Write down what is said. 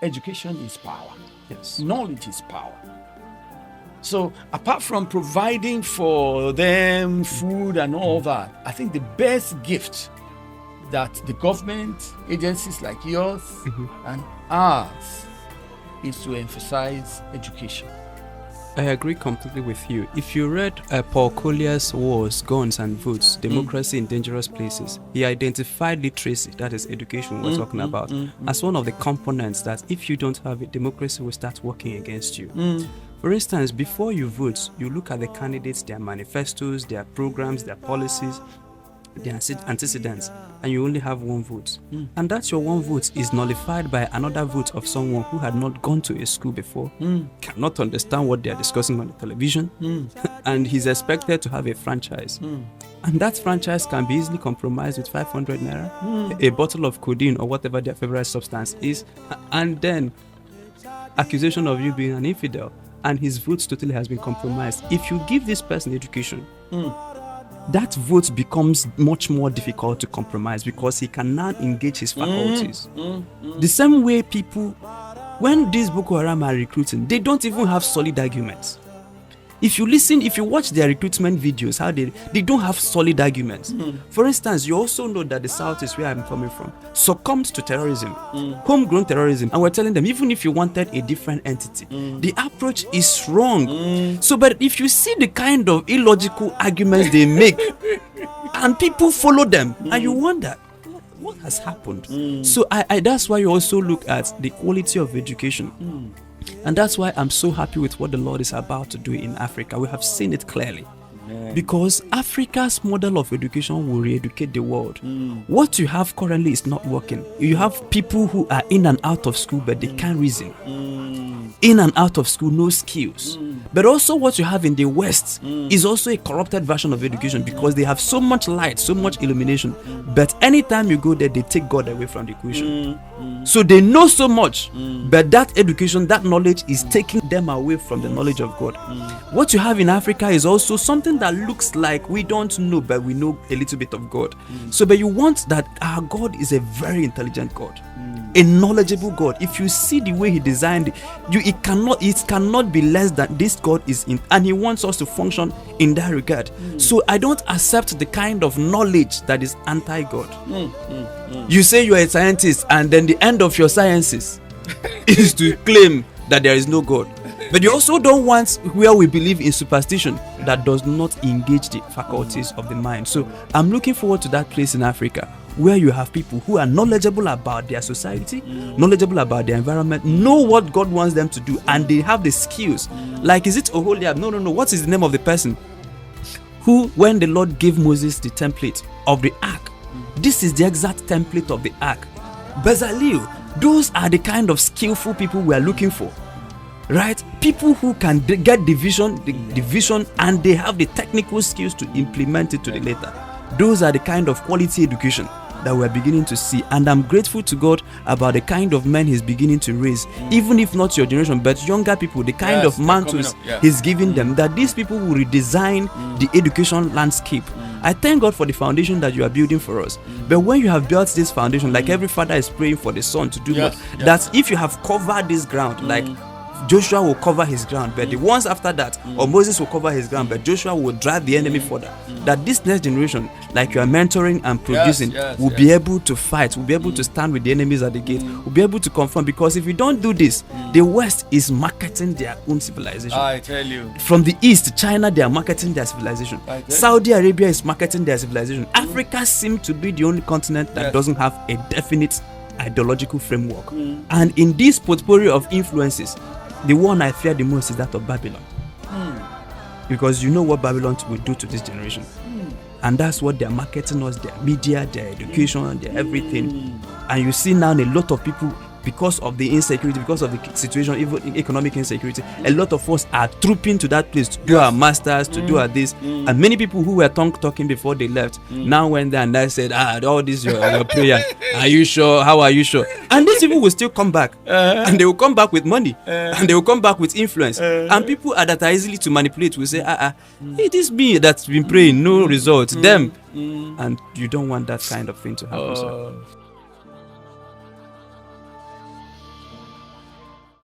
education is power. Yes. Knowledge is power. So apart from providing for them food and all that, I think the best gift that the government agencies like yours and ours is to emphasize education. I agree completely with you. If you read Paul Collier's Wars, Guns and Votes, Democracy in Dangerous Places, he identified literacy, that is education we're talking about, as one of the components that if you don't have it, democracy will start working against you. For instance, before you vote, you look at the candidates, their manifestos, their programs, their policies, their antecedents, and you only have one vote. And that your one vote is nullified by another vote of someone who had not gone to a school before, cannot understand what they are discussing on the television, and he's expected to have a franchise. And that franchise can be easily compromised with 500 naira, a bottle of codeine or whatever their favorite substance is, and then accusation of you being an infidel, and his vote totally has been compromised. If you give this person education, that vote becomes much more difficult to compromise because he can now engage his faculties. The same way people, when these Boko Haram are recruiting, they don't even have solid arguments. If you watch their recruitment videos, how they don't have solid arguments. For instance, you also know that the South is where I'm coming from, succumbed to terrorism, homegrown terrorism, and we're telling them even if you wanted a different entity, the approach is wrong. So, but if you see the kind of illogical arguments they make, and people follow them, and you wonder, what has happened? So I that's why you also look at the quality of education. And that's why I'm so happy with what the Lord is about to do in Africa. We have seen it clearly. Because Africa's model of education will re-educate the world. What you have currently is not working. You have people who are in and out of school, but they can't reason. In and out of school, no skills. But also what you have in the West is also a corrupted version of education because they have so much light, so much illumination. But anytime you go there, they take God away from the equation. So they know so much, but that education, that knowledge is taking them away from the knowledge of God. What you have in Africa is also something that looks like we don't know, but we know a little bit of God. So, but you want that our God is a very intelligent God, a knowledgeable God. If you see the way He designed it, it cannot be less than this God is in, and He wants us to function in that regard. So I don't accept the kind of knowledge that is anti-God. You say you are a scientist, and then the end of your sciences is to claim that there is no God. But you also don't want where we believe in superstition that does not engage the faculties of the mind. So I'm looking forward to that place in Africa where you have people who are knowledgeable about their society, knowledgeable about their environment, know what God wants them to do, and they have the skills. Like, is it Oholiab? No. What is the name of the person who, when the Lord gave Moses the template of the ark, this is the exact template of the ark. Bezalel, those are the kind of skillful people we are looking for. Right? People who can get the vision, and they have the technical skills to implement it to the letter. Those are the kind of quality education that we're beginning to see, and I'm grateful to God about the kind of men He's beginning to raise, even if not your generation, but younger people, the kind of mantles He's giving them, that these people will redesign the education landscape. I thank God for the foundation that you are building for us. But when you have built this foundation, like every father is praying for the son to do much, that if you have covered this ground, like Joshua will cover his ground, but the ones after that, or Moses will cover his ground, but Joshua will drive the enemy further. That this next generation, like you are mentoring and producing, will be able to fight, will be able to stand with the enemies at the gate, will be able to confront. Because if you don't do this, the West is marketing their own civilization. I tell you. From the East, China, they are marketing their civilization. Saudi Arabia is marketing their civilization. Africa seems to be the only continent that doesn't have a definite ideological framework. And in this potpourri of influences, the one I fear the most is that of Babylon. Because you know what Babylon will do to this generation. And that's what they're marketing us, their media, their education, their everything. And you see now a lot of people, because of the insecurity, because of the situation, even economic insecurity, a lot of us are trooping to that place to do our masters, to do our this. And many people who were talking before they left, now went there and I said, all this your prayer. Are you sure? How are you sure? And these people will still come back. And they will come back with money. And they will come back with influence. And people that are easily to manipulate will say, it is me that's been praying, no results. Them. And you don't want that kind of thing to happen.